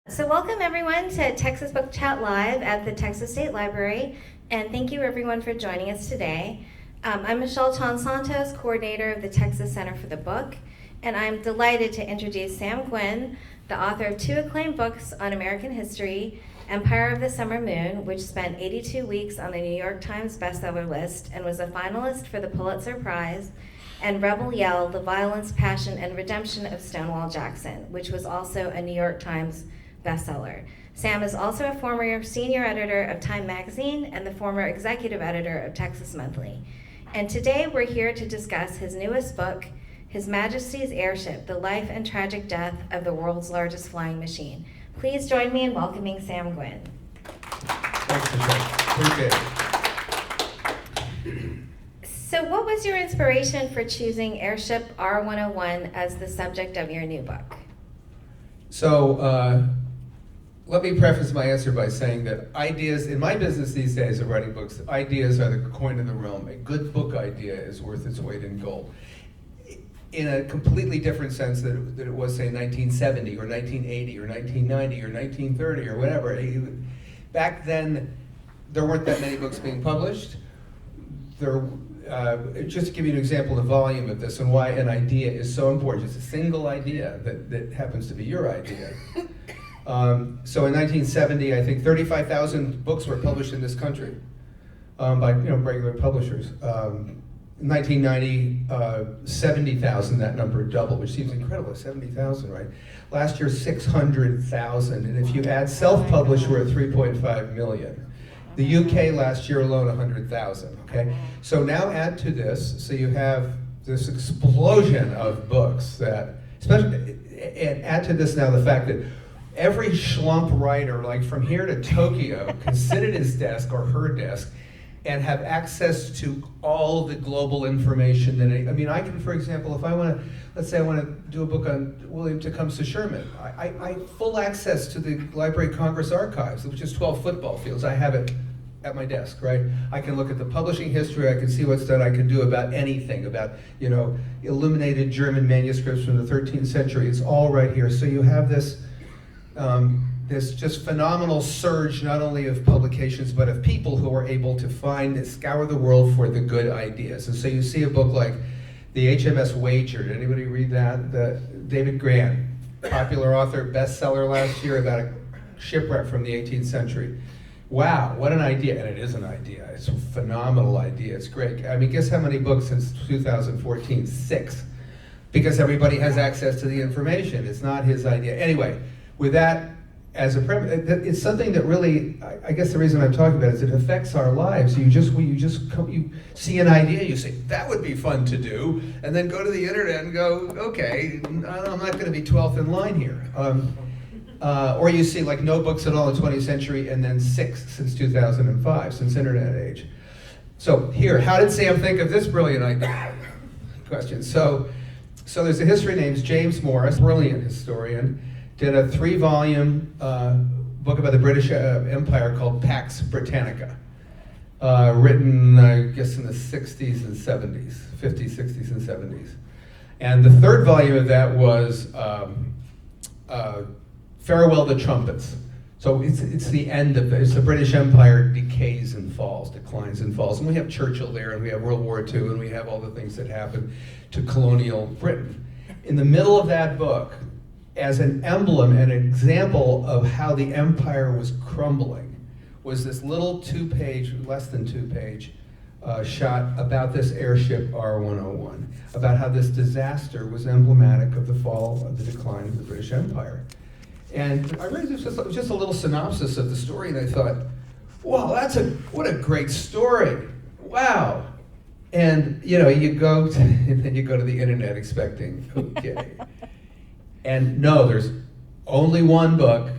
So welcome everyone to Texas Book Chat Live at the Texas State Library, and thank you everyone for joining us today. I'm Michele Santos, coordinator of the Texas Center for the Book, and I'm delighted to introduce Sam Gwynne, the author of two acclaimed books on American history, Empire of the Summer Moon, which spent 82 weeks on the New York Times bestseller list and was a finalist for the Pulitzer Prize, and Rebel Yell, The Violence, Passion, and Redemption of Stonewall Jackson, which was also a New York Times bestseller. Sam is also a former senior editor of Time magazine and the former executive editor of Texas Monthly. And today we're here to discuss his newest book, His Majesty's Airship, The Life and Tragic Death of the World's Largest Flying Machine. Please join me in welcoming Sam Gwynne. Thanks, Michele. Appreciate it. So what was your inspiration for choosing Airship R101 as the subject of your new book? So, let me preface my answer by saying that ideas, in my business these days of writing books, ideas are the coin of the realm. A good book idea is worth its weight in gold. In a completely different sense than it was, say, 1970 or 1980 or 1990 or 1930 or whatever. Back then, there weren't that many books being published. Just to give you an example of the volume of this and why an idea is so important, just a single idea that happens to be your idea. So in 1970, I think 35,000 books were published in this country by regular publishers. In 1990, 70,000, that number doubled, which seems incredible, 70,000, right? Last year, 600,000, and if you add self-published, we're at 3.5 million. The UK last year alone, 100,000, okay? So now add to this, so you have this explosion of books that, especially, and add to this now the fact that every schlump writer, like from here to Tokyo, can sit at his desk or her desk and have access to all the global information that I can, for example, if I want to, let's say I want to do a book on William Tecumseh Sherman, I have full access to the Library of Congress archives, which is 12 football fields. I have it at my desk, right? I can look at the publishing history, I can see what's done, I can do about anything, about, illuminated German manuscripts from the 13th century. It's all right here. So you have this just phenomenal surge, not only of publications, but of people who are able to scour the world for the good ideas. And so you see a book like The HMS Wager. Did anybody read that? David Grant, popular author, bestseller last year about a shipwreck from the 18th century. Wow, what an idea. And it is an idea. It's a phenomenal idea. It's great. I mean, guess how many books since 2014? 6. Because everybody has access to the information. It's not his idea. Anyway, with that as a premise, it's something that really, I guess the reason I'm talking about it is it affects our lives. You see an idea, you say, that would be fun to do, and then go to the internet and go, okay, I'm not going to be 12th in line here. Or you see like no books at all in the 20th century, and then 6 since 2005, since internet age. So here, how did Sam think of this brilliant idea? Question. So there's a history named James Morris, brilliant historian, did a 3-volume book about the British Empire called Pax Britannica, written, I guess, in the 60s and 70s, 50s, 60s, and 70s. And the 3rd volume of that was Farewell to Trumpets. So it's the end of it. It's the British Empire decays and falls, declines and falls. And we have Churchill there, and we have World War II, and we have all the things that happened to colonial Britain. In the middle of that book, as an emblem, an example of how the empire was crumbling, was this little 2-page, less than 2-page shot about this airship R101, about how this disaster was emblematic of the fall, of the decline of the British Empire. And I read just a little synopsis of the story, and I thought, wow, what a great story, wow. And you go to the internet expecting, okay. And no, there's only one book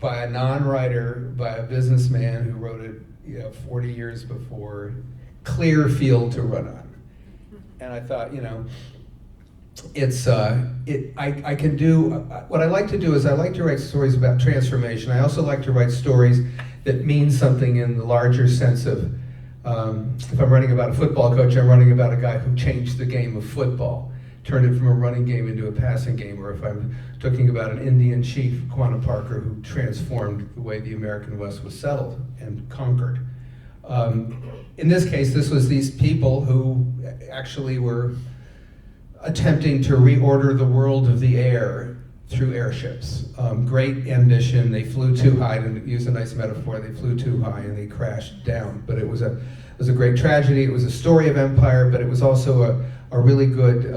by a non-writer, by a businessman who wrote it 40 years before, clear field to run on. And I thought, I can do, what I like to do is I like to write stories about transformation. I also like to write stories that mean something in the larger sense of, if I'm writing about a football coach, I'm writing about a guy who changed the game of football. turned it from a running game into a passing game, or if I'm talking about an Indian chief, Quanah Parker, who transformed the way the American West was settled and conquered. In this case, this was these people who actually were attempting to reorder the world of the air through airships. Great ambition. They flew too high, to use a nice metaphor, they flew too high and they crashed down. But it was a great tragedy. It was a story of empire, but it was also a really good,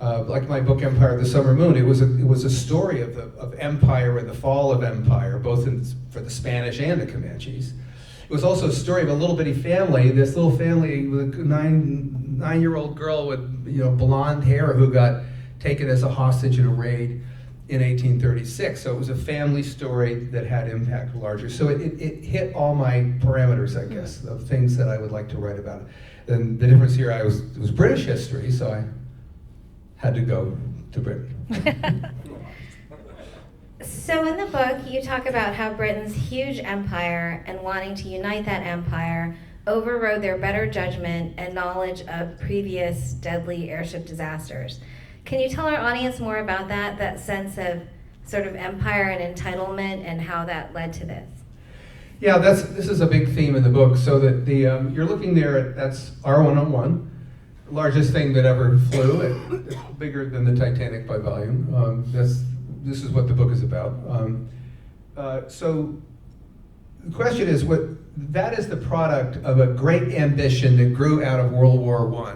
like my book Empire of the Summer Moon, it was a story of empire and the fall of empire, both for the Spanish and the Comanches. It was also a story of a little bitty family, this little family with a nine-year-old girl with blonde hair who got taken as a hostage in a raid in 1836. So it was a family story that had impact larger. So it hit all my parameters, I guess, of things that I would like to write about. And the difference here, it was British history, so I had to go to Britain. So in the book, you talk about how Britain's huge empire and wanting to unite that empire overrode their better judgment and knowledge of previous deadly airship disasters. Can you tell our audience more about that sense of sort of empire and entitlement and how that led to this? Yeah, this is a big theme in the book. So that you're looking there that's R101, the largest thing that ever flew. It's bigger than the Titanic by volume. This is what the book is about. So the question is, that is the product of a great ambition that grew out of World War I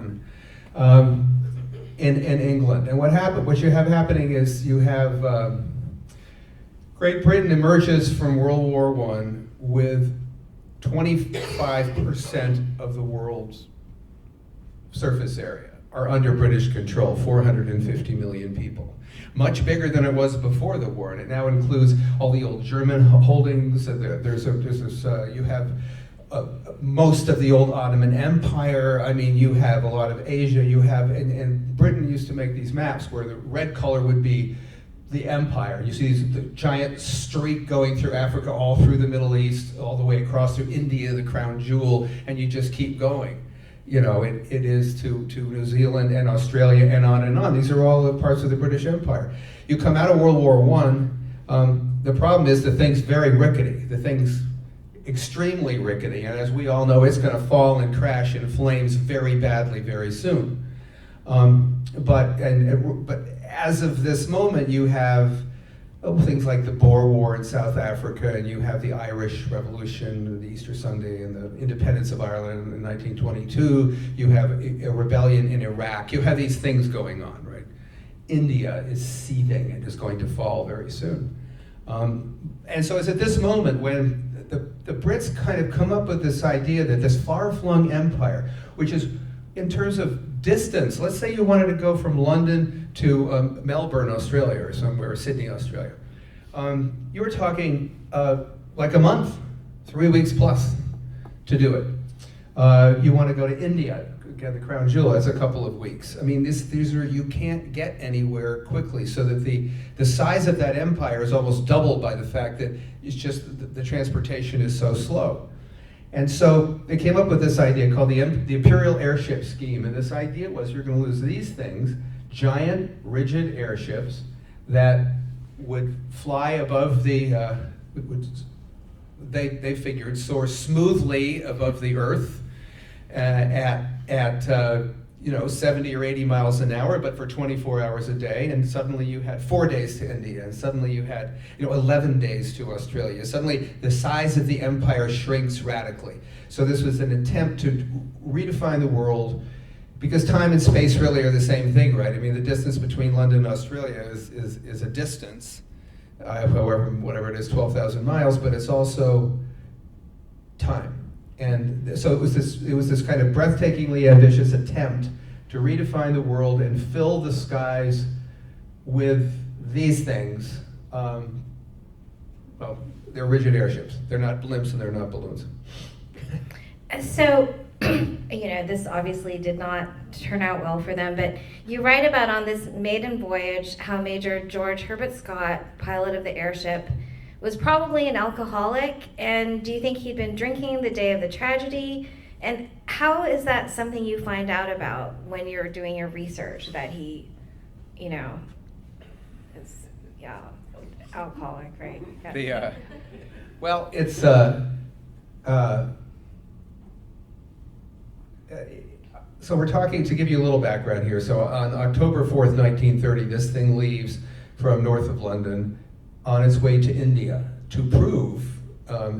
in England. And what you have happening is you have Great Britain emerges from World War I with 25% of the world's surface area are under British control, 450 million people. Much bigger than it was before the war, and it now includes all the old German holdings. You have most of the old Ottoman Empire. I mean, you have a lot of Asia. And Britain used to make these maps where the red color would be the empire. You see the giant streak going through Africa, all through the Middle East, all the way across through India, the crown jewel, and you just keep going. It is to New Zealand and Australia and on and on. These are all the parts of the British Empire. You come out of World War I, the problem is the thing's very rickety. The thing's extremely rickety, and as we all know, it's going to fall and crash in flames very badly very soon. But as of this moment, you have things like the Boer War in South Africa, and you have the Irish Revolution, the Easter Sunday, and the independence of Ireland in 1922. You have a rebellion in Iraq. You have these things going on, right? India is seething and is going to fall very soon. And so it's at this moment when the Brits kind of come up with this idea that this far-flung empire, which is in terms of distance, let's say you wanted to go from London to Melbourne, Australia, or somewhere, or Sydney, Australia. You were talking like a month, 3 weeks plus to do it. You want to go to India, again, the crown jewel, that's a couple of weeks. I mean, these are, you can't get anywhere quickly, so that the size of that empire is almost doubled by the fact that it's just the transportation is so slow. And so they came up with this idea called the Imperial Airship scheme, and this idea was you're going to lose these things, giant, rigid airships that would fly above the, they figured, soar smoothly above the earth at 70 or 80 miles an hour, but for 24 hours a day, and suddenly you had 4 days to India, and suddenly you had 11 days to Australia. Suddenly the size of the empire shrinks radically. So this was an attempt to redefine the world, because time and space really are the same thing, right? I mean, the distance between London and Australia is a distance, however, whatever it is, 12,000 miles, but it's also time. And so it was this kind of breathtakingly ambitious attempt to redefine the world and fill the skies with these things. Well, they're rigid airships. They're not blimps and they're not balloons. So, this obviously did not turn out well for them, but you write about on this maiden voyage how Major George Herbert Scott, pilot of the airship, was probably an alcoholic, and do you think he'd been drinking the day of the tragedy? And how is that something you find out about when you're doing your research, that he, you know, is, yeah, alcoholic, right? Yeah. Well, it's so we're talking, to give you a little background here. So on October 4th, 1930, this thing leaves from north of London on its way to India to prove,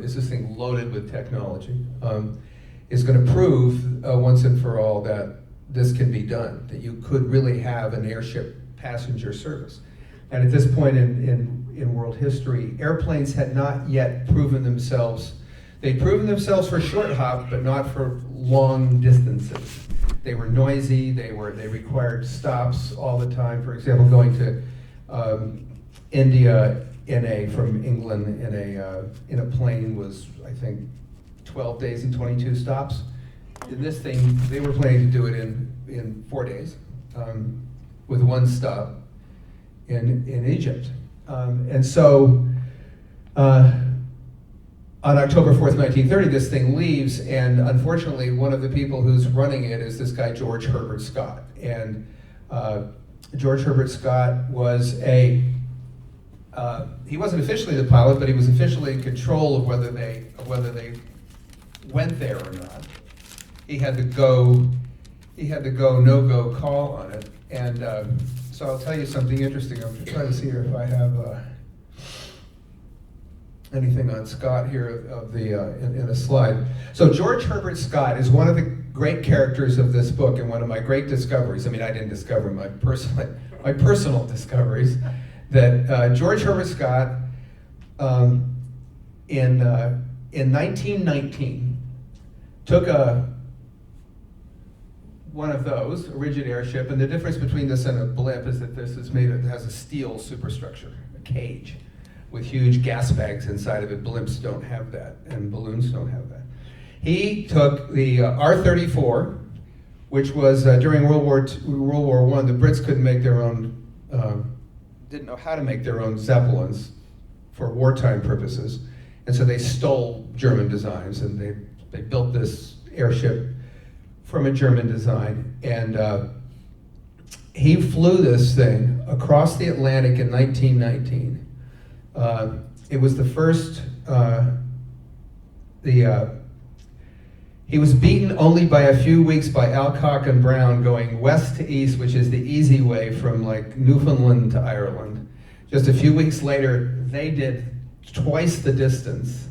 is this thing loaded with technology, is going to prove once and for all that this can be done, that you could really have an airship passenger service. And at this point in world history, airplanes had not yet proven themselves. They'd proven themselves for short hop, but not for long distances. They were noisy, they required stops all the time. For example, going to India from England in a plane was, I think, 12 days and 22 stops. In this thing, they were planning to do it in 4 days, with one stop in Egypt. And so on October 4th, 1930, this thing leaves, and unfortunately, one of the people who's running it is this guy, George Herbert Scott. And George Herbert Scott was he wasn't officially the pilot, but he was officially in control of whether they went there or not. He had the no-go call on it. And so I'll tell you something interesting. I'm trying to see here if I have anything on Scott here of the in a slide. So George Herbert Scott is one of the great characters of this book and one of my great discoveries. I mean, I didn't discover my personal discoveries. That George Herbert Scott in 1919 took one of those, a rigid airship, and the difference between this and a blimp is that this is it has a steel superstructure, a cage, with huge gas bags inside of it. Blimps don't have that, and balloons don't have that. He took the R-34, which was during World War I, the Brits couldn't make their own, didn't know how to make their own zeppelins for wartime purposes, and so they stole German designs, and they built this airship from a German design, and he flew this thing across the Atlantic in 1919. It was the first, he was beaten only by a few weeks by Alcock and Brown going west to east, which is the easy way from like Newfoundland to Ireland. Just a few weeks later, they did twice the distance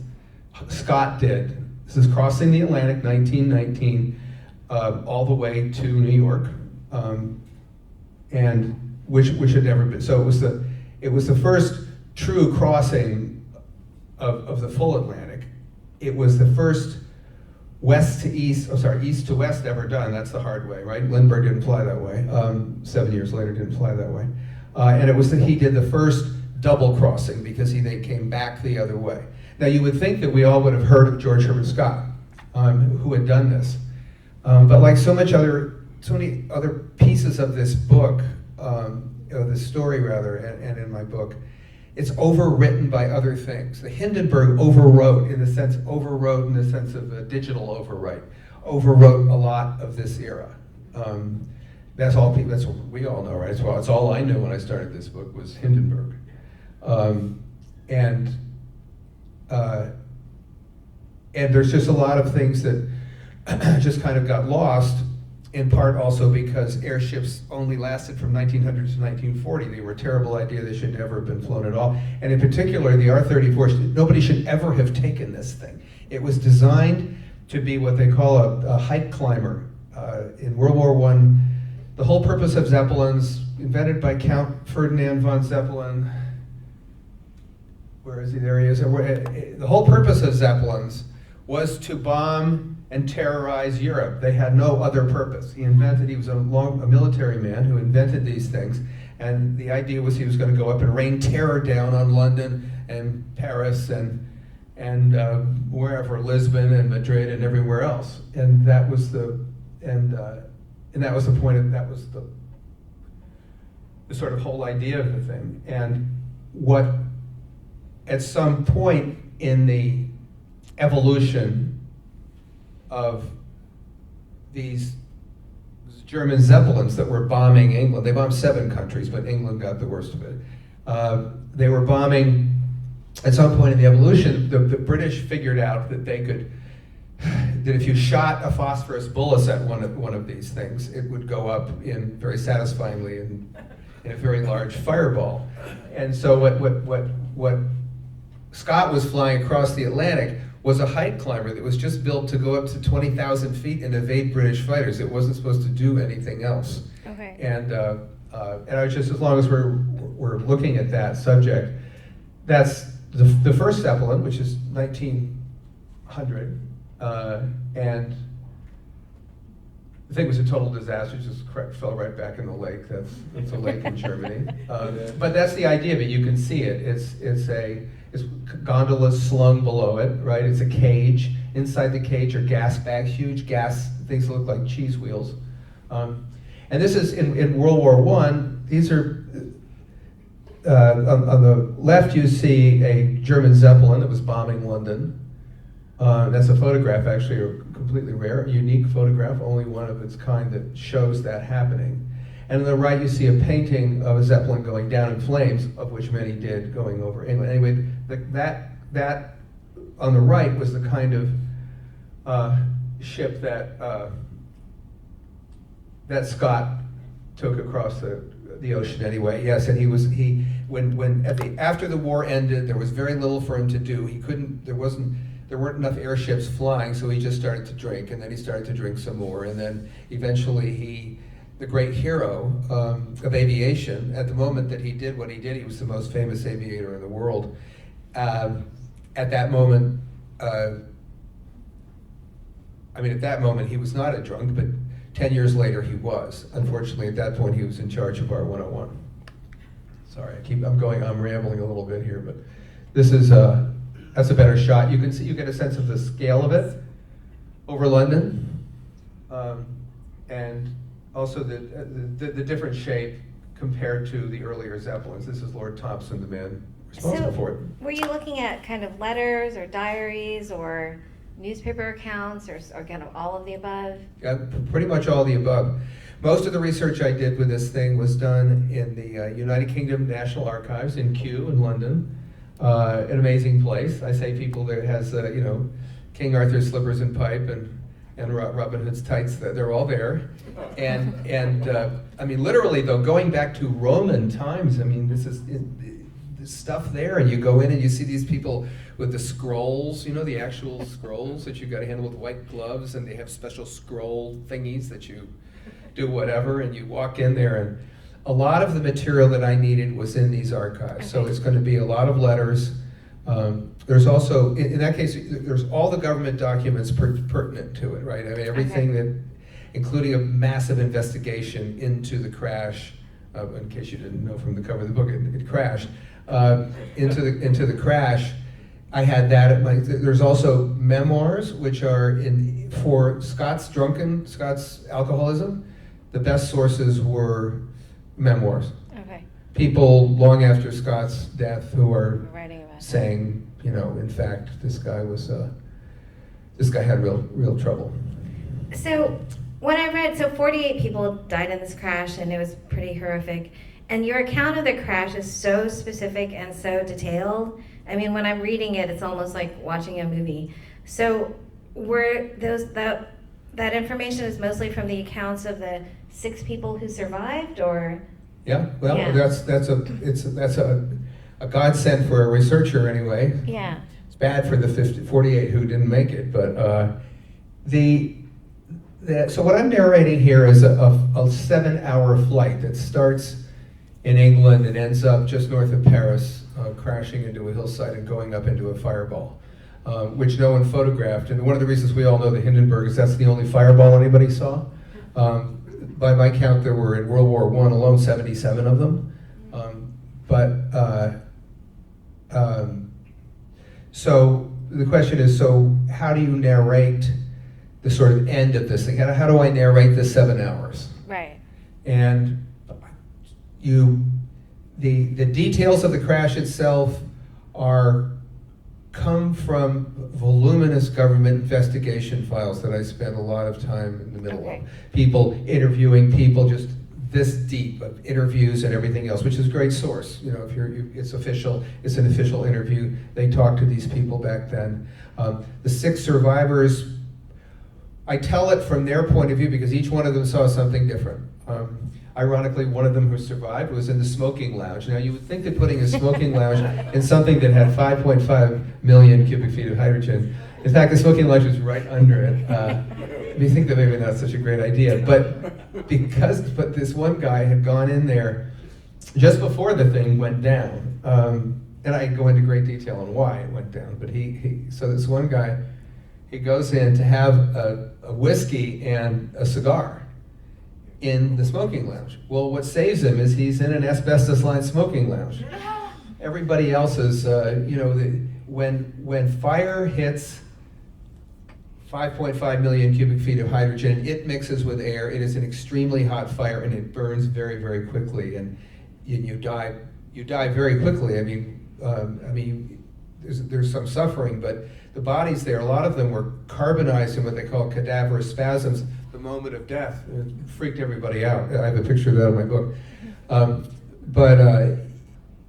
Scott did. This is crossing the Atlantic, 1919, all the way to New York, and which had never been. So it was the first true crossing of the full Atlantic. It was the first east to west ever done. That's the hard way, right? Lindbergh didn't fly that way. 7 years later, didn't fly that way. And it was that he did the first double crossing because they came back the other way. Now you would think that we all would have heard of George Herbert Scott, who had done this. But like so many other pieces of this book, this story rather, and in my book, it's overwritten by other things. The Hindenburg overwrote in the sense of a digital overwrote a lot of this era. That's what we all know, right? It's all I knew when I started this book was Hindenburg. And there's just a lot of things that just kind of got lost, in part also because airships only lasted from 1900 to 1940. They were a terrible idea. They should never have been flown at all. And in particular, the R-34, nobody should ever have taken this thing. It was designed to be what they call a height climber. In World War I, the whole purpose of zeppelins, invented by Count Ferdinand von Zeppelin, where is he? There he is. The whole purpose of zeppelins was to bomb and terrorize Europe. They had no other purpose. He was a military man who invented these things, and the idea was he was going to go up and rain terror down on London and Paris and wherever, Lisbon and Madrid and everywhere else. And that was the sort of whole idea of the thing. And what at some point in the evolution of these German zeppelins that were bombing England. They bombed 7 countries, but England got the worst of it. They were bombing, at some point in the evolution, the British figured out that they could, that if you shot a phosphorus bullet at one of these things, it would go up in very satisfyingly in a very large fireball. And so what Scott was flying across the Atlantic was a height climber that was just built to go up to 20,000 feet and evade British fighters. It wasn't supposed to do anything else. Okay. And I was just, as long as we're looking at that subject, that's the first Zeppelin, which is 1900, and the thing was a total disaster. It just fell right back in the lake. It's a lake in Germany. But that's the idea of it. You can see it. It's gondolas slung below it, right? It's a cage. Inside the cage are gas bags, huge gas things that look like cheese wheels. And this is in World War I. These are, on the left you see a German Zeppelin that was bombing London. That's a photograph, actually, a completely rare, unique photograph, only one of its kind that shows that happening. And on the right you see a painting of a Zeppelin going down in flames, of which many did, going over England. Anyway, that on the right was the kind of ship that Scott took across the ocean anyway. Yes, and after the war ended, there was very little for him to do. There weren't enough airships flying, so he just started to drink, and then he started to drink some more, and then eventually the great hero of aviation, at the moment that he did what he did, he was the most famous aviator in the world. At that moment, he was not a drunk, but 10 years later he was. Unfortunately, at that point he was in charge of our 101. Sorry, I'm rambling a little bit here, but this is that's a better shot. You can see, you get a sense of the scale of it over London, and also the different shape compared to the earlier Zeppelins. This is Lord Thompson, the man responsible for it. Were you looking at kind of letters or diaries or newspaper accounts or kind of all of the above? Yeah, pretty much all of the above. Most of the research I did with this thing was done in the United Kingdom National Archives in Kew in London. An amazing place. I say people that has King Arthur's slippers and pipe and Robin Hood's tights. They're all there. And I mean, literally though, going back to Roman times. I mean, this is this stuff there, and you go in and you see these people with the scrolls. You know, the actual scrolls that you got to handle with white gloves, and they have special scroll thingies that you do whatever, and you walk in there and. A lot of the material that I needed was in these archives, okay. So it's going to be a lot of letters. There's also, in that case, there's all the government documents pertinent to it, right? I mean, everything that, including a massive investigation into the crash. In case you didn't know from the cover of the book, it crashed into the crash. I had that at my. There's also memoirs, which are for Scott's alcoholism. The best sources were memoirs. Okay. People long after Scott's death who are saying, in fact, this guy had real trouble. So when I read, 48 people died in this crash, and it was pretty horrific. And your account of the crash is so specific and so detailed. I mean, when I'm reading it, it's almost like watching a movie. So were that information is mostly from the accounts of the 6 people who survived, or? Yeah, well, yeah. That's a godsend for a researcher anyway. Yeah. It's bad for the 48 who didn't make it, but so what I'm narrating here is a 7-hour flight that starts in England and ends up just north of Paris, crashing into a hillside and going up into a fireball. Which no one photographed. And one of the reasons we all know the Hindenburg is that's the only fireball anybody saw. By my count, there were in World War I alone 77 of them. So the question is, so how do you narrate the sort of end of this thing? How do I narrate the 7 hours? Right. And the details of the crash itself are come from voluminous government investigation files that I spent a lot of time in the middle of. People interviewing people just this deep of interviews and everything else, which is a great source. You know, if it's official, it's an official interview. They talked to these people back then. The 6 survivors, I tell it from their point of view because each one of them saw something different. Ironically, one of them who survived was in the smoking lounge. Now, you would think that putting a smoking lounge in something that had 5.5 million cubic feet of hydrogen, in fact, the smoking lounge was right under it. You think that maybe not such a great idea, but this one guy had gone in there just before the thing went down, and I go into great detail on why it went down. But so this one guy, he goes in to have a whiskey and a cigar in the smoking lounge. Well, what saves him is he's in an asbestos-lined smoking lounge. Everybody else is, when fire hits 5.5 million cubic feet of hydrogen, it mixes with air. It is an extremely hot fire, and it burns very, very quickly, and you die very quickly. I mean, there's some suffering, but the bodies there, a lot of them were carbonized in what they call cadaverous spasms. The moment of death, it freaked everybody out. I have a picture of that in my book.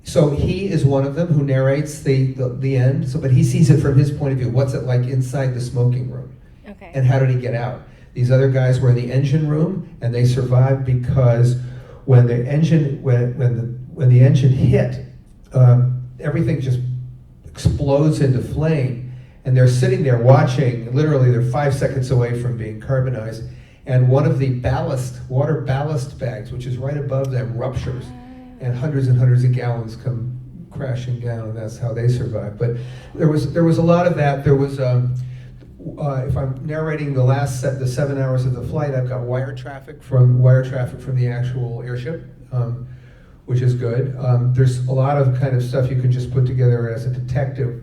So he is one of them who narrates the end. But he sees it from his point of view. What's it like inside the smoking room? Okay. And how did he get out? These other guys were in the engine room, and they survived because when the engine hit, everything just explodes into flame. And they're sitting there watching, literally they're 5 seconds away from being carbonized, and one of the water ballast bags, which is right above them, ruptures, and hundreds of gallons come crashing down, and that's how they survived. But there was a lot of that. There was, if I'm narrating the 7 hours of the flight, I've got wire traffic from the actual airship, which is good. There's a lot of kind of stuff you can just put together as a detective.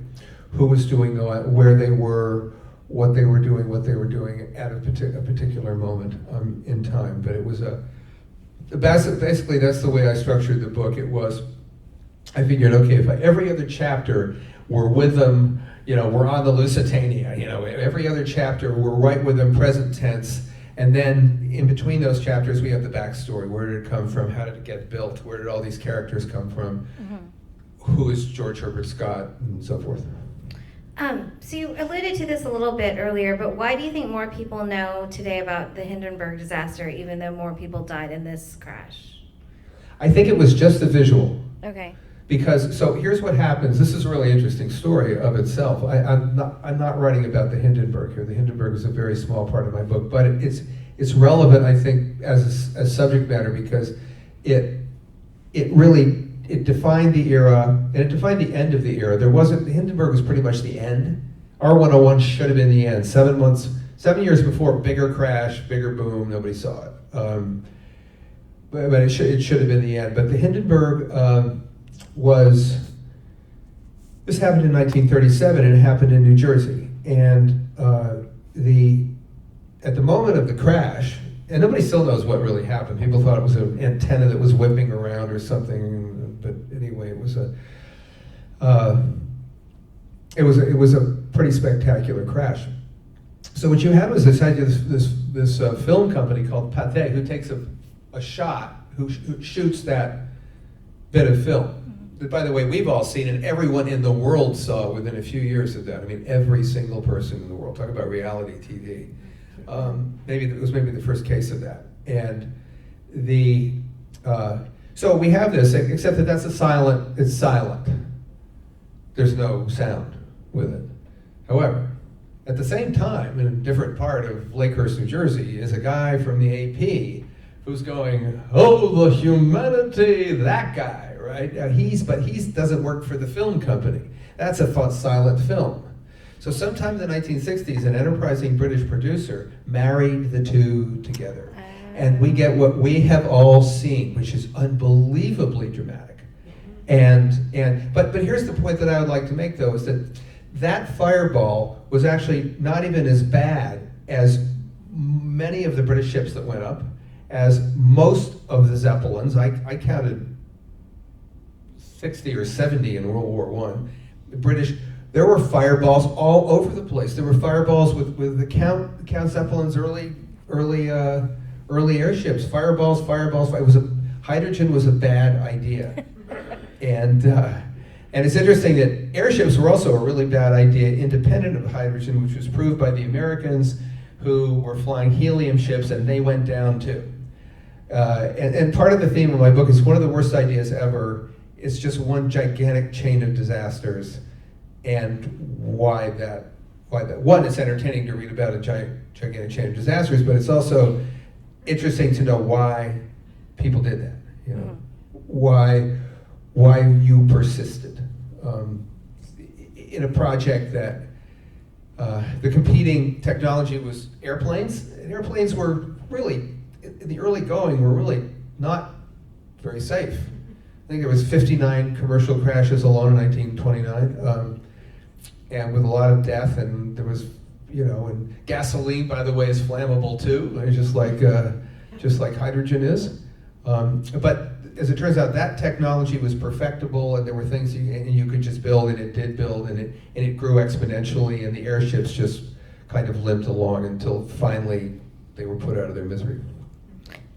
Who was doing where they were, what they were doing at a particular moment in time. But it was basically that's the way I structured the book. It was, I figured, okay, if every other chapter were with them, we're on the Lusitania, every other chapter we're right with them, present tense, and then in between those chapters we have the backstory. Where did it come from? How did it get built? Where did all these characters come from? Mm-hmm. Who is George Herbert Scott, and so forth. So you alluded to this a little bit earlier, but why do you think more people know today about the Hindenburg disaster, even though more people died in this crash? I think it was just the visual. Okay. Because, so here's what happens. This is a really interesting story of itself. I'm not writing about the Hindenburg here. The Hindenburg is a very small part of my book, but it's relevant, I think, as subject matter because it defined the era, and it defined the end of the era. The Hindenburg was pretty much the end. R101 should have been the end. 7 years before, bigger crash, bigger boom, nobody saw it. But it should have been the end. But the Hindenburg this happened in 1937, and it happened in New Jersey. And at the moment of the crash, and nobody still knows what really happened. People thought it was an antenna that was whipping around or something. But anyway, it was a pretty spectacular crash. So what you had was this idea, this film company called Pathé, who takes a shot, who shoots that bit of film. That, by the way, we've all seen, and everyone in the world saw within a few years of that. I mean, every single person in the world. Talk about reality TV. It was maybe the first case of that. And so we have this, except that it's silent. There's no sound with it. However, at the same time, in a different part of Lakehurst, New Jersey, is a guy from the AP who's going, "Oh, the humanity," that guy, right? He doesn't work for the film company. That's a silent film. So sometime in the 1960s, an enterprising British producer married the two together. And we get what we have all seen, which is unbelievably dramatic. But here's the point that I would like to make, though, is that fireball was actually not even as bad as many of the British ships that went up, as most of the zeppelins. I counted 60 or 70 in World War I. The British there were fireballs all over the place. There were fireballs with the Count Zeppelin's early airships. Fireballs. Hydrogen was a bad idea, and it's interesting that airships were also a really bad idea, independent of hydrogen, which was proved by the Americans, who were flying helium ships, and they went down too. And part of the theme of my book is one of the worst ideas ever. It's just one gigantic chain of disasters, and why that. One, it's entertaining to read about a gigantic chain of disasters, but it's also interesting to know why people did that. You know, why you persisted in a project that the competing technology was airplanes, and airplanes were really, in the early going, were really not very safe. I think there was 59 commercial crashes alone in 1929, and with a lot of death, and there was, and gasoline, by the way, is flammable too, just like hydrogen is. But as it turns out, that technology was perfectible, and there were things you could just build, and it did build, and it grew exponentially, and the airships just kind of limped along until finally they were put out of their misery.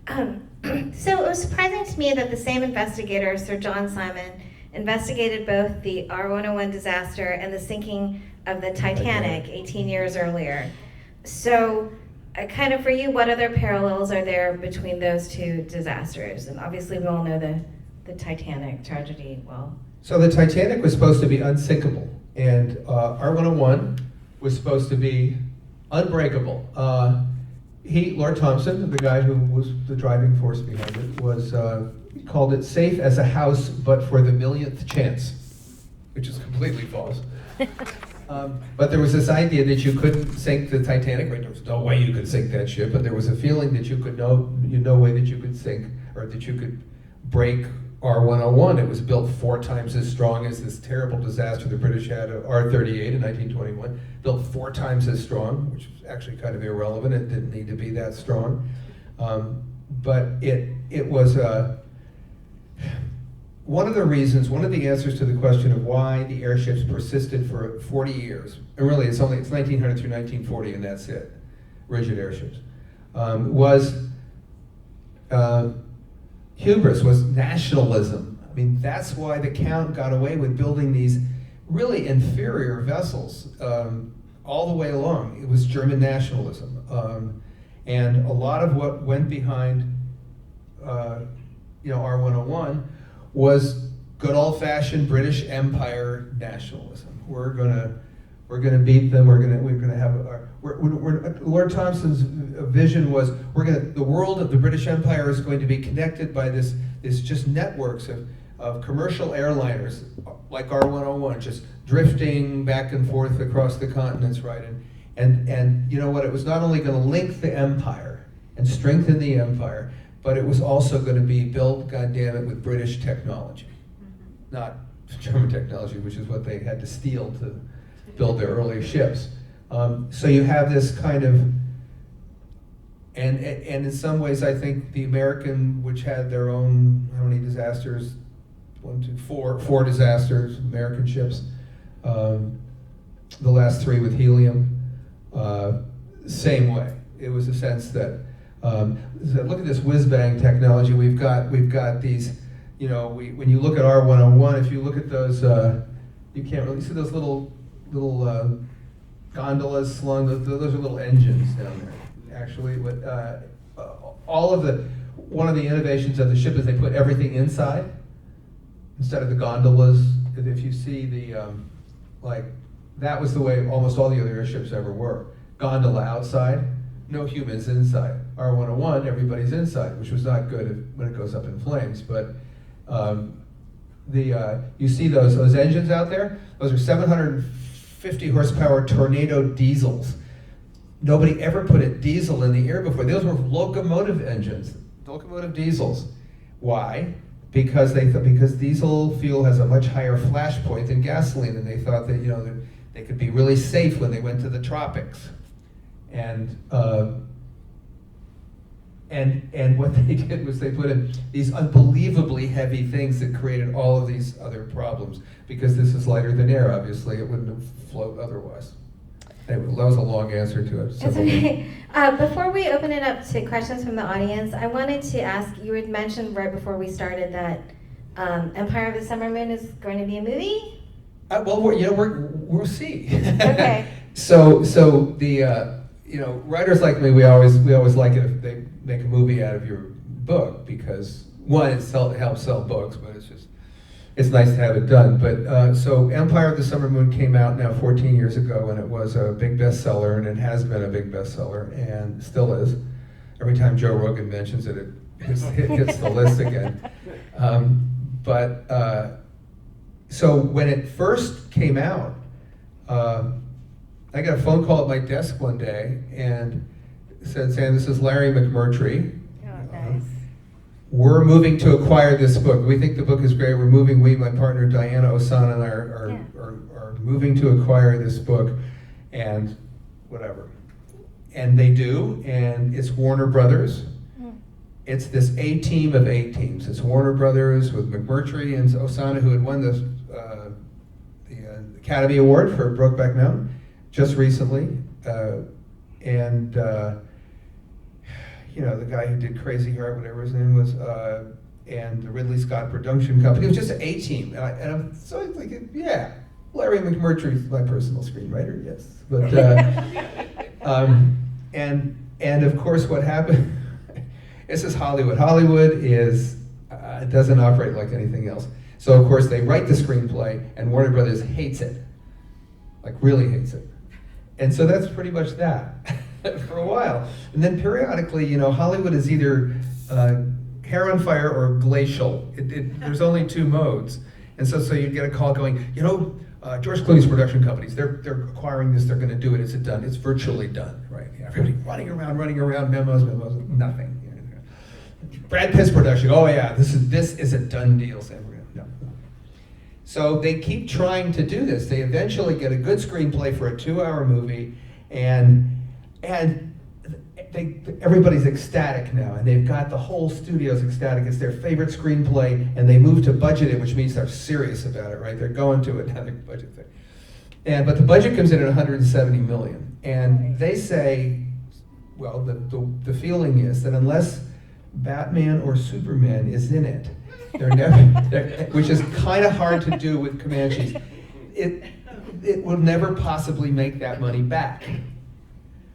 So it was surprising to me that the same investigator, Sir John Simon, investigated both the R101 disaster and the sinking of the Titanic 18 years earlier. So kind of for you, what other parallels are there between those two disasters? And obviously we all know the Titanic tragedy well. So the Titanic was supposed to be unsinkable, and R101 was supposed to be unbreakable. Lord Thompson, the guy who was the driving force behind it, called it safe as a house, but for the millionth chance, which is completely false. But there was this idea that you couldn't sink the Titanic. Right? There was no way you could sink that ship, but there was a feeling that you could no way that you could sink, or that you could break R101. It was built 4 times as strong as this terrible disaster the British had, R38 in 1921, built 4 times as strong, which was actually kind of irrelevant. It didn't need to be that strong. But it was one of the answers to the question of why the airships persisted for 40 years, and really it's 1900 through 1940 and that's it, rigid airships, was hubris, was nationalism. I mean, that's why the Count got away with building these really inferior vessels all the way along. It was German nationalism. And a lot of what went behind R101 was good old-fashioned British Empire nationalism. We're gonna beat them. We're gonna have Lord Thompson's vision was the world of the British Empire is going to be connected by this just networks of commercial airliners like R101 just drifting back and forth across the continents, right? And you know what? It was not only going to link the empire and strengthen the empire, but it was also going to be built, goddammit, with British technology, not German technology, which is what they had to steal to build their early ships. So you have this kind of, and in some ways, I think the American, which had their own, how many disasters? 4 disasters, American ships. The last 3 with helium. Same way. It was a sense that look at this whiz-bang technology. We've got these, when you look at R101, if you look at those, you can't really see those little gondolas slung. Those are little engines down there. Actually, one of the innovations of the ship is they put everything inside instead of the gondolas. If you see that was the way almost all the other airships ever were. Gondola outside, no humans inside. R101, everybody's inside, which was not good when it goes up in flames. But you see those engines out there? Those are 750 horsepower Tornado diesels. Nobody ever put a diesel in the air before. Those were locomotive engines, locomotive diesels. Why? Because diesel fuel has a much higher flash point than gasoline, and they thought that they could be really safe when they went to the tropics. And And what they did was they put in these unbelievably heavy things that created all of these other problems. Because this is lighter than air, obviously, it wouldn't have float otherwise. Anyway, that was a long answer to it. It's okay. Before we open it up to questions from the audience, I wanted to ask, you had mentioned right before we started that Empire of the Summer Moon is going to be a movie? Well, we'll see. Okay. So the writers like me, we always like it if they make a movie out of your book, because one, it helps sell books, but it's nice to have it done. But so Empire of the Summer Moon came out now 14 years ago, and it was a big bestseller, and it has been a big bestseller, and still is. Every time Joe Rogan mentions it, it hits the list again. So when it first came out, I got a phone call at my desk one day and said, "Sam, this is Larry McMurtry. Oh, nice. We're moving to acquire this book. We think the book is great. We're moving. My partner Diana Osana and I are moving to acquire this book, and whatever." And they do, and it's Warner Brothers. It's this A-team of A-teams. It's Warner Brothers with McMurtry and Osana, who had won the Academy Award for Brokeback Mountain just recently, and the guy who did Crazy Heart, whatever his name was, and the Ridley Scott production company. It was just an A-team, and I'm so thinking, yeah, Larry McMurtry's my personal screenwriter, yes, but and of course what happened. This is Hollywood. Hollywood is it doesn't operate like anything else. So of course they write the screenplay, and Warner Brothers hates it, like really hates it. And so that's pretty much that for a while. And then periodically, Hollywood is either hair on fire or glacial. There's only two modes. And so you'd get a call going, George Clooney's production companies, they're acquiring this, they're going to do it. Is it done? It's virtually done, right? Everybody running around, memos, nothing. Brad Pitt's production, oh yeah, this is a done deal. No. So they keep trying to do this. They eventually get a good screenplay for a 2-hour movie, and everybody's ecstatic now, and they've got the whole studio's ecstatic. It's their favorite screenplay, and they move to budget it, which means they're serious about it, right? They're going to it, now they're budget thing. But the budget comes in at 170 million, and they say, well, the feeling is that unless Batman or Superman is in it, which is kind of hard to do with Comanches, it will never possibly make that money back.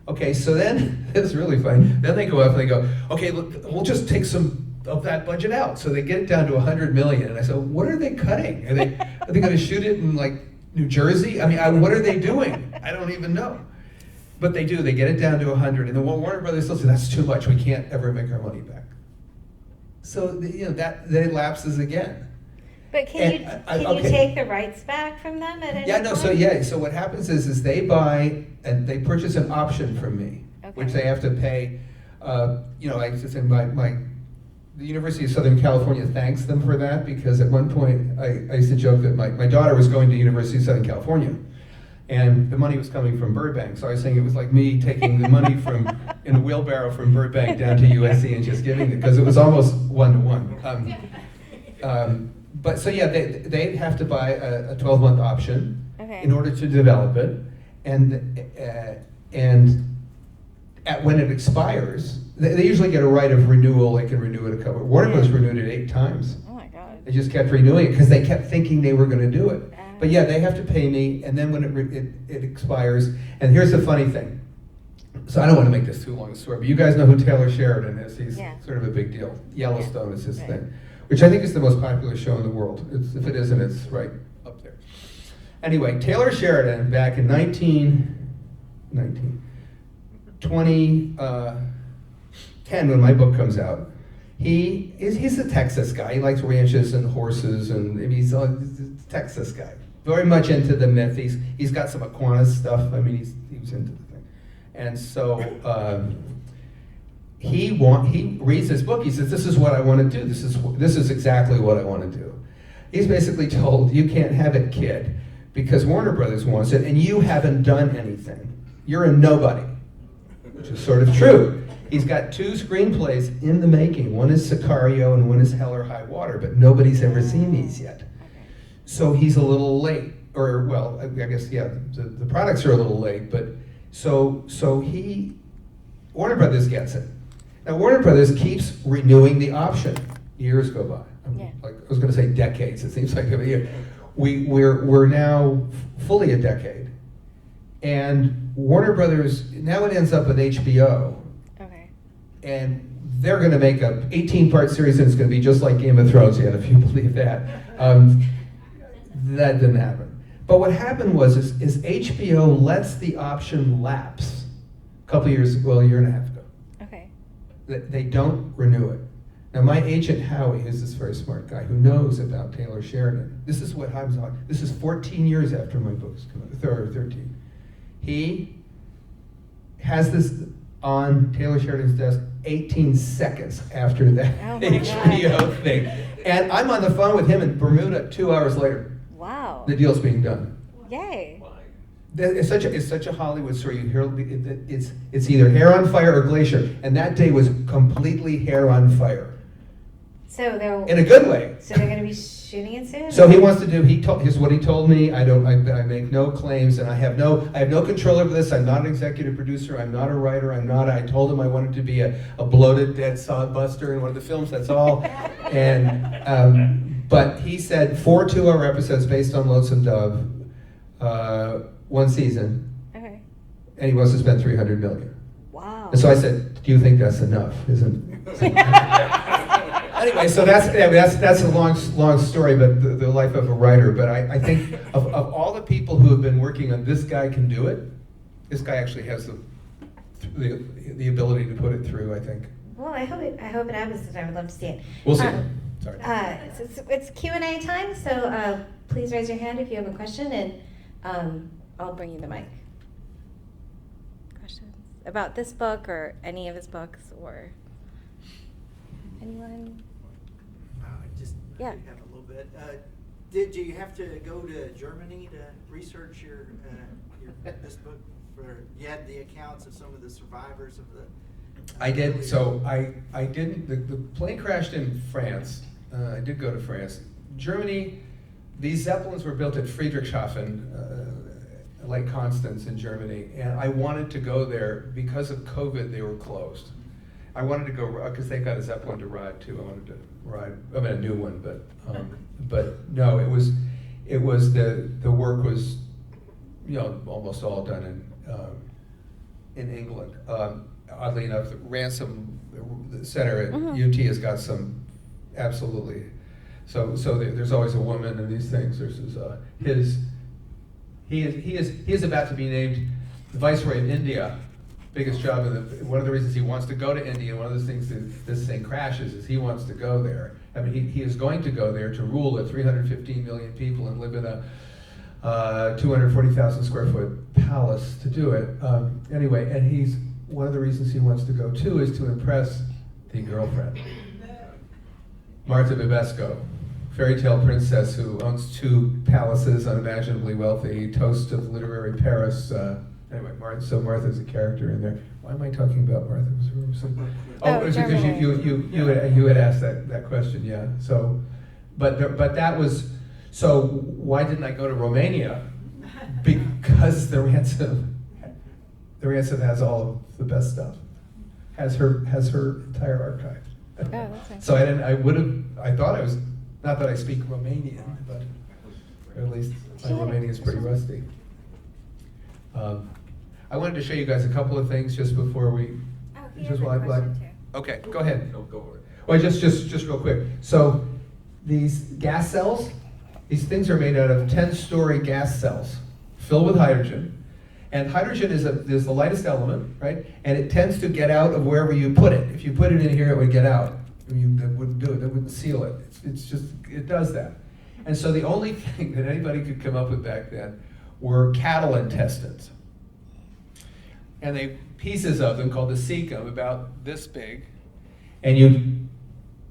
Okay, so then, it's really funny, then they go up and they go, okay, look, we'll just take some of that budget out. So they get it down to 100 million, and I said, what are they cutting? Are they gonna shoot it in like New Jersey? I mean, what are they doing? I don't even know. But they do, they get it down to 100, and then Warner Brothers still say, that's too much, we can't ever make our money back. So, then it lapses again. But can you take the rights back from them at any point? So what happens is they buy, and they purchase an option from me, which they have to pay, like the University of Southern California thanks them for that, because at one point, I used to joke that my daughter was going to University of Southern California, and the money was coming from Burbank, so I was saying it was like me taking the money in a wheelbarrow from Burbank down to USC and just giving it, because it was almost 1-to-1. But so they have to buy a 12-month option in order to develop it, and when it expires, they usually get a right of renewal. They can renew it a couple. Warner Bros. Renewed it 8 times. Oh my God! They just kept renewing it because they kept thinking they were going to do it. But yeah, they have to pay me, and then when it expires, and here's the funny thing. So I don't want to make this too long a story, but you guys know who Taylor Sheridan is. He's sort of a big deal. Yellowstone is his thing, which I think is the most popular show in the world. If it isn't, it's right up there. Anyway, Taylor Sheridan, back in 2010, when my book comes out, he's a Texas guy. He likes ranches and horses, and he's a Texas guy. Very much into the myth. He's got some Aquinas stuff. I mean, he was into the thing. And so he reads this book. He says, "This is what I want to do. This is exactly what I want to do." He's basically told, "You can't have it, kid, because Warner Brothers wants it, and you haven't done anything. You're a nobody," which is sort of true. He's got 2 screenplays in the making. One is Sicario and one is Hell or High Water, but nobody's ever seen these yet. So he's a little late, or well, I guess, yeah, the products are a little late, but so Warner Brothers gets it. Now Warner Brothers keeps renewing the option. Years go by. Like, I was gonna say decades, it seems like every year. We're now fully a decade. And Warner Brothers, now it ends up with HBO. Okay. And they're gonna make a 18-part series and it's gonna be just like Game of Thrones yet, if you believe that. That didn't happen. But what happened was HBO lets the option lapse a couple years, well, a year and a half ago. Okay. They don't renew it. Now my agent Howie, who's this very smart guy who knows about Taylor Sheridan, this is what happens on, this is 14 years after my book's come out, or 13. He has this on Taylor Sheridan's desk 18 seconds after that HBO thing. And I'm on the phone with him in Bermuda 2 hours later. Wow. The deal's being done. Yay. It's such a Hollywood story. You hear it's either hair on fire or glacier, and that day was completely hair on fire. So they're in a good way. So they're going to be shooting it soon. So he wants to do. Here's what he told me. I make no claims, and I have no control over this. I'm not an executive producer. I'm not a writer. I told him I wanted to be a bloated dead sodbuster in one of the films. That's all. And but he said 4 2-hour episodes based on Lonesome Dove. 1 season. Okay. And he wants to spend $300 million. Wow. And so I said, "Do you think that's enough?" Anyway, so that's a long story, but the life of a writer. But I think of all the people who have been working on This Guy Can Do It, this guy actually has the ability to put it through, I think. Well, I hope it happens, and I would love to see it. We'll see. Sorry. It's Q&A time, so please raise your hand if you have a question, and I'll bring you the mic. Questions about this book or any of his books, or anyone? I have a little bit. Did you have to go to Germany to research your this book? You had the accounts of some of the survivors of the. I did. So I didn't. The plane crashed in France. I did go to France. Germany. These zeppelins were built at Friedrichshafen, Lake Constance in Germany, and I wanted to go there because of COVID. They were closed. I wanted to go because they got a zeppelin to ride too. I wanted to ride. I mean, a new one, but no. It was the work was, almost all done in England. Oddly enough, the Ransom Center at UT has got some absolutely. So there's always a woman in these things. He is about to be named the Viceroy of India. Biggest job one of the reasons he wants to go to India, and one of the things that this thing crashes is he wants to go there. I mean, he is going to go there to rule at 315 million people and live in a 240,000 square foot palace to do it. Anyway, and one of the reasons he wants to go too is to impress the girlfriend, Martha Bibesco, fairy tale princess who owns 2 palaces, unimaginably wealthy, toast of literary Paris. Anyway, Martha's a character in there. Why am I talking about Martha? It was because you had asked that question, yeah. So, but that was, so why didn't I go to Romania? Because the ransom has all of the best stuff, has her entire archive. Oh, that's nice. So I thought I was, not that I speak Romanian, but at least my Romanian is pretty rusty. I wanted to show you guys a couple of things just before we. Oh, he has a question too. Okay, go ahead. No, go for it. Well, just real quick. So these gas cells, these things are made out of 10-story gas cells filled with hydrogen. And hydrogen is the lightest element, right? And it tends to get out of wherever you put it. If you put it in here, it would get out. That wouldn't do it. That wouldn't seal it. It does that. And so the only thing that anybody could come up with back then were cattle intestines. And they pieces of them called the cecum, about this big. And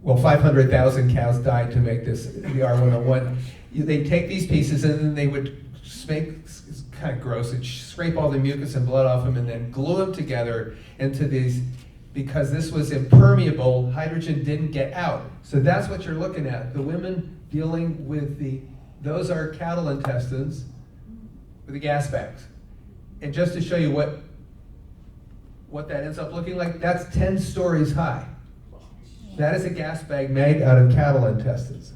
500,000 cows died to make this, the R101. They take these pieces and then they would make, it's kind of gross, and scrape all the mucus and blood off them and then glue them together into these because this was impermeable, hydrogen didn't get out. So that's what you're looking at. The women dealing with those are cattle intestines with the gas bags. And just to show you what that ends up looking like, that's 10 stories high. That is a gas bag made out of cattle intestines.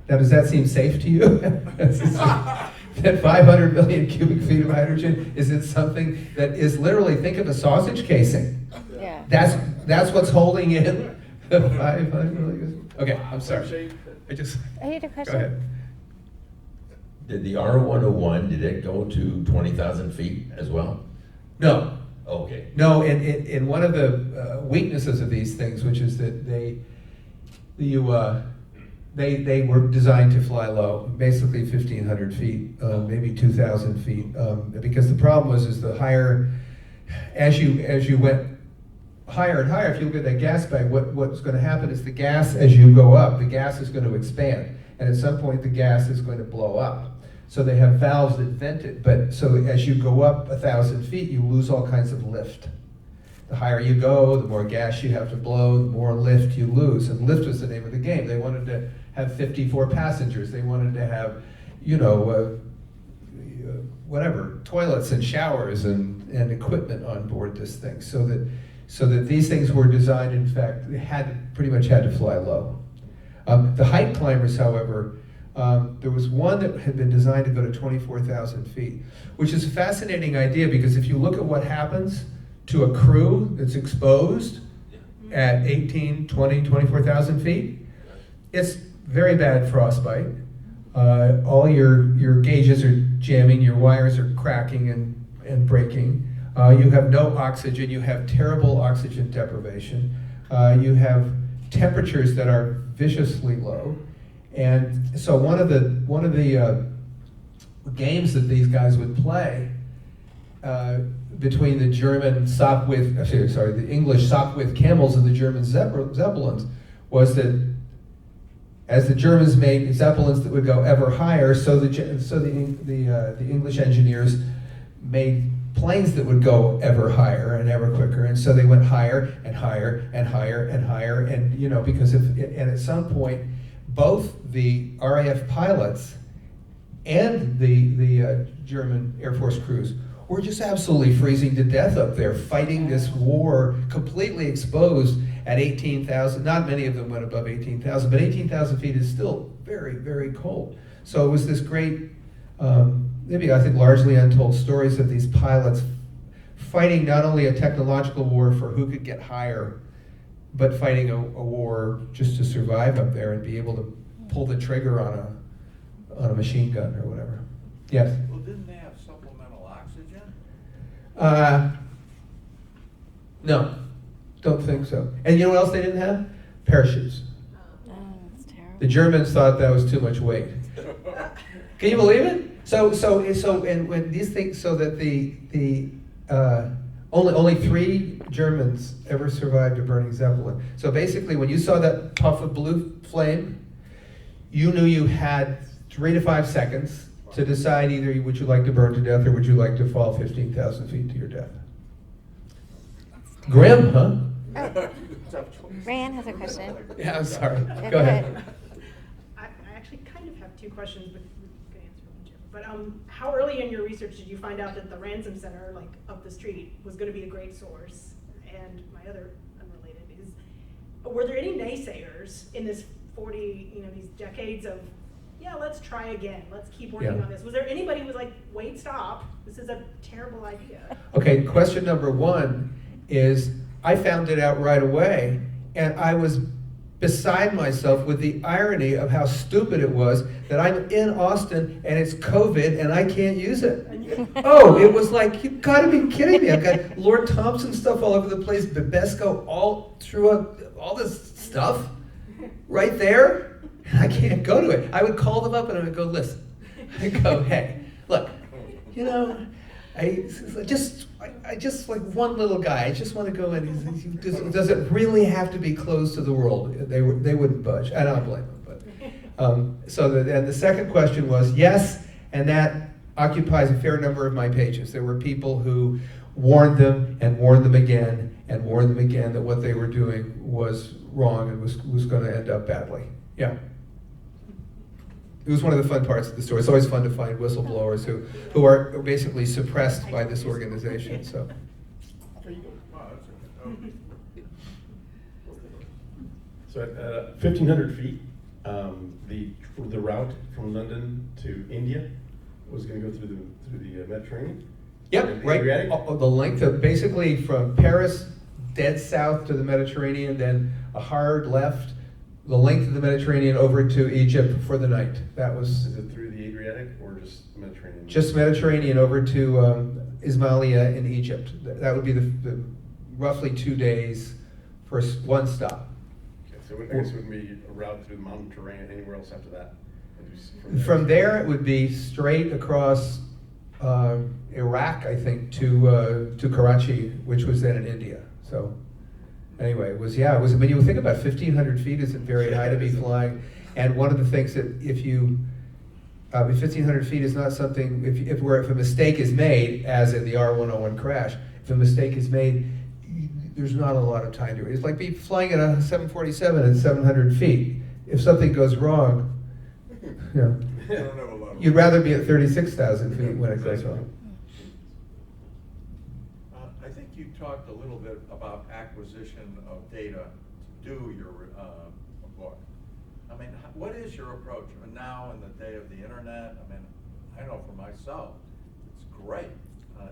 Now, does that seem safe to you? That 500 million cubic feet of hydrogen is in something that is literally, think of a sausage casing. Yeah. That's what's holding in the 500 million. Okay, I'm sorry. I had a question. Go ahead. Did the R101, did it go to 20,000 feet as well? No. Okay. No, and one of the weaknesses of these things, which is that they were designed to fly low, basically 1,500 feet, maybe 2,000 feet, because the problem is the higher, as you went higher and higher, if you look at that gas bag, what's going to happen is the gas, as you go up, the gas is going to expand, and at some point the gas is going to blow up. So they have valves that vent it, but so as you go up 1,000 feet, you lose all kinds of lift. The higher you go, the more gas you have to blow, the more lift you lose. And lift was the name of the game. They wanted to have 54 passengers. They wanted to have, whatever, toilets and showers and equipment on board this thing. So that these things were designed, in fact, pretty much had to fly low. The height climbers, however, there was one that had been designed to go to 24,000 feet, which is a fascinating idea because if you look at what happens to a crew that's exposed at 18, 20, 24,000 feet, it's very bad frostbite. All your gauges are jamming, your wires are cracking and breaking. You have no oxygen, you have terrible oxygen deprivation. You have temperatures that are viciously low. And so one of the games that these guys would play between the German the English Sopwith camels and the German zeppelins was that as the Germans made zeppelins that would go ever higher, so the English engineers made planes that would go ever higher and ever quicker, and so they went higher and higher and higher and higher, and because and at some point both the RAF pilots and the German Air Force crews were just absolutely freezing to death up there, fighting this war, completely exposed at 18,000. Not many of them went above 18,000, but 18,000 feet is still very, very cold. So it was this great, maybe I think largely untold stories of these pilots fighting not only a technological war for who could get higher, but fighting a war just to survive up there and be able to pull the trigger on a machine gun or whatever. Yes? Well, didn't they have supplemental oxygen? No, don't think so. And you know what else they didn't have? Parachutes. Oh, that's terrible. The Germans thought that was too much weight. Can you believe it? And when these things, so that only 3 Germans ever survived a burning Zeppelin. So basically, when you saw that puff of blue flame, you knew you had 3 to 5 seconds to decide either would you like to burn to death or would you like to fall 15,000 feet to your death. Grim, huh? Oh, Ryan has a question. Yeah, I'm sorry. Yeah, Go ahead. I actually kind of have 2 questions, but you can answer one, Jim. But how early in your research did you find out that the Ransom Center, like up the street, was going to be a great source? And my other unrelated is, were there any naysayers in this 40, these decades of, yeah, let's try again, let's keep working on this? Was there anybody who was like, wait, stop, this is a terrible idea? Okay, question number 1 is, I found it out right away, and I was beside myself with the irony of how stupid it was that I'm in Austin and it's COVID and I can't use it. Oh, it was like, you've got to be kidding me. I've got Lord Thompson stuff all over the place, Babesco all throughout, all this stuff right there, and I can't go to it. I would call them up and I would go, listen. I'd go, hey, look, I just like one little guy. I just want to go in. Does it really have to be closed to the world? They wouldn't budge. I don't blame them. But and the second question was yes, and that occupies a fair number of my pages. There were people who warned them again, and warned them again that what they were doing was wrong and was going to end up badly. Yeah. It was one of the fun parts of the story. It's always fun to find whistleblowers who are basically suppressed by this organization. So. Wow, that's a- So at 1,500 feet, the route from London to India was going to go through the Mediterranean. Yep, And the right. Adriatic? The length of basically from Paris, dead south to the Mediterranean, then a hard left, the length of the Mediterranean over to Egypt for the night. That was Is it through the Adriatic or just the Mediterranean? just Mediterranean over to Ismailia in Egypt. That would be the roughly 2 days for one stop. Okay, so I guess it would be a route through the mountain terrain, anywhere else after that? From there, it would be straight across Iraq, I think, to Karachi, which was then in India. So anyway, it was when you think about 1,500 feet isn't very high to be flying. And one of the things that if 1,500 feet is not something, if a mistake is made, as in the R101 crash, if a mistake is made, there's not a lot of time to it. It's like flying at a 747 at 700 feet. If something goes wrong, I don't have a lot of- you'd rather be at 36,000 feet when it goes wrong. I think you talked a little bit about acquisition of data to do your book. I mean, what is your approach now in the day of the internet? I mean, I know for myself, it's great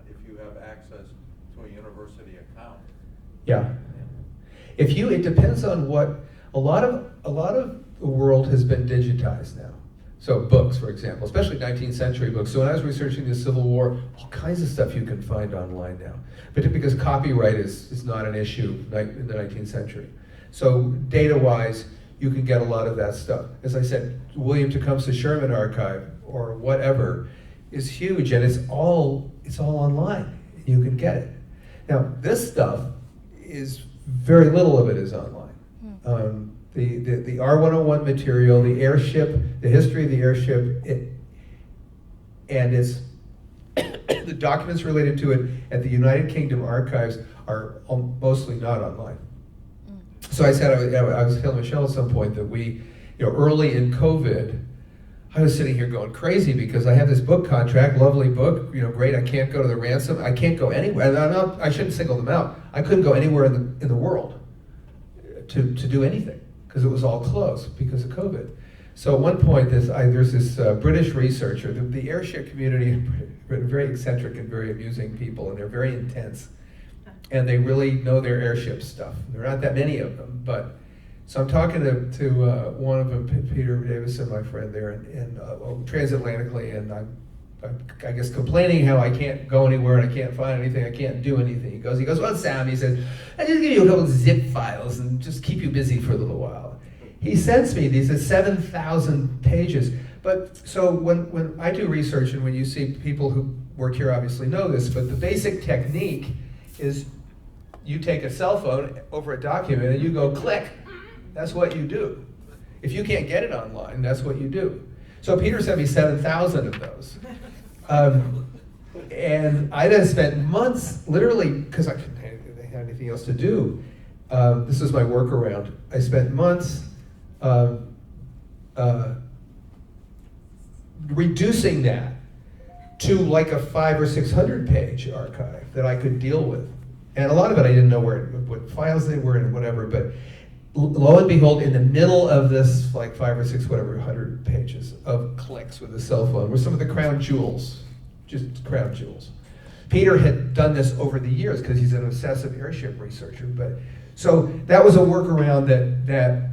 if you have access to a university account. Yeah. It depends on what, a lot of the world has been digitized now. So books, for example, especially 19th century books. So when I was researching the Civil War, all kinds of stuff you can find online now. But because copyright is not an issue in the 19th century. So data-wise, you can get a lot of that stuff. As I said, William Tecumseh Sherman Archive or whatever is huge, and it's all online. You can get it. Now, this stuff is very little of it is online. The R101 material, the airship, the history of the airship, and its the documents related to it at the United Kingdom archives are mostly not online. So I said, I was telling Michele at some point that early in COVID, I was sitting here going crazy because I have this book contract, lovely book, great. I can't go to the ransom. I can't go anywhere. I shouldn't single them out. I couldn't go anywhere in the world to do anything because it was all closed because of COVID. So at one point, there's this British researcher. The airship community are very eccentric and very amusing people, and they're very intense. And they really know their airship stuff. There are not that many of them, but so I'm talking to one of them, Peter Davison, my friend there, and transatlantically, and I'm I guess complaining how I can't go anywhere and I can't find anything, I can't do anything. He goes, well, Sam, he says, I just give you a couple of zip files and just keep you busy for a little while. He sends me these, 7,000 pages. But so when I do research, and when you see people who work here obviously know this, but the basic technique is you take a cell phone over a document and you go click. That's what you do. If you can't get it online, that's what you do. So Peter sent me 7,000 of those. And I then spent months, literally, because I couldn't have anything else to do. This was my workaround. I spent months reducing that to like a 500 or 600 page archive that I could deal with. And a lot of it I didn't know what files they were and whatever, but lo and behold, in the middle of this, like 5 or 6, whatever, 100 pages of clicks with a cell phone were some of the crown jewels, just crown jewels. Peter had done this over the years because he's an obsessive airship researcher. But so that was a workaround that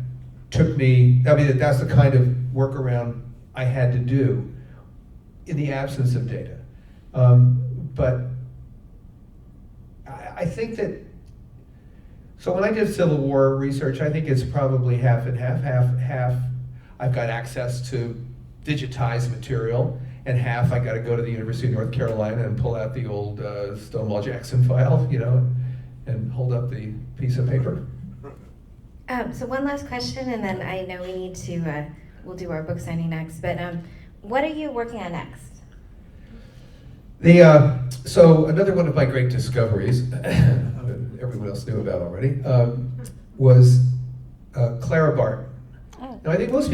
took me. I mean, that's the kind of workaround I had to do in the absence of data. But I think that. So when I did Civil War research, I think it's probably half and half. Half I've got access to digitized material, and half I got to go to the University of North Carolina and pull out the old Stonewall Jackson file, and hold up the piece of paper. So one last question, and then I know we need to, we'll do our book signing next, but what are you working on next? So another one of my great discoveries everyone else knew about already, was Clara Barton. Oh. Now, I think most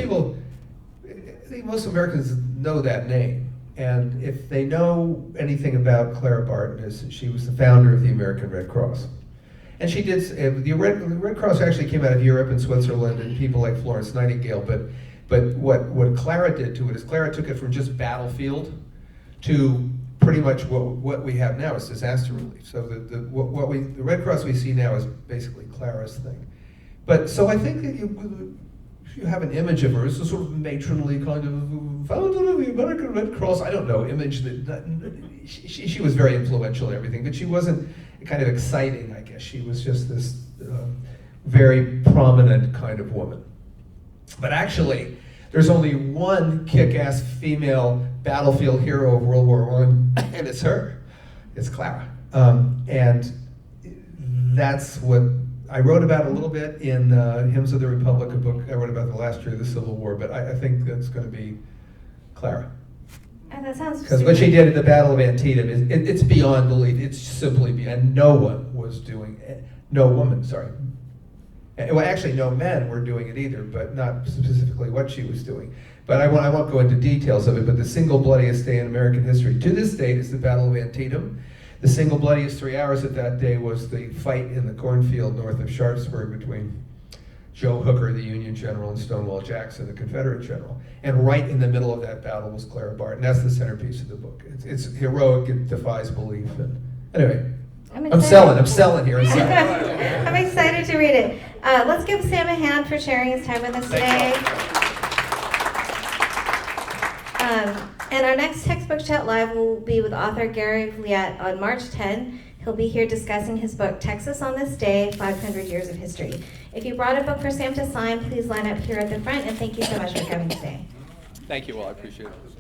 Americans know that name. And if they know anything about Clara Barton, is that she was the founder of the American Red Cross. And she did, the Red Cross actually came out of Europe and Switzerland and people like Florence Nightingale, but what Clara did to it is Clara took it from just battlefield to pretty much what we have now is disaster relief. So the Red Cross we see now is basically Clara's thing. But so I think that you have an image of her as a sort of matronly kind of founder of the American Red Cross. I don't know, image that she was very influential and everything, but she wasn't kind of exciting, I guess. She was just this very prominent kind of woman. But actually, there's only one kick-ass female battlefield hero of World War I, and it's her. It's Clara. And that's what I wrote about a little bit in Hymns of the Republic, a book I wrote about the last year of the Civil War, but I think that's going to be Clara. Oh, that sounds Because what she did at the Battle of Antietam, it's beyond belief. It's simply beyond, no one was doing it. No woman, sorry. Well, actually, no men were doing it either, but not specifically what she was doing. But I won't go into details of it, but the single bloodiest day in American history to this date is the Battle of Antietam. The single bloodiest 3 hours of that day was the fight in the cornfield north of Sharpsburg between Joe Hooker, the Union general, and Stonewall Jackson, the Confederate general. And right in the middle of that battle was Clara Barton. That's the centerpiece of the book. It's heroic, it defies belief. And anyway, I'm selling here. I'm excited to read it. Let's give Sam a hand for sharing his time with us today. And our next Textbook Chat Live will be with author Gary Vliet on March 10. He'll be here discussing his book, Texas on This Day, 500 Years of History. If you brought a book for Sam to sign, please line up here at the front, and thank you so much for coming today. Thank you all, I appreciate it.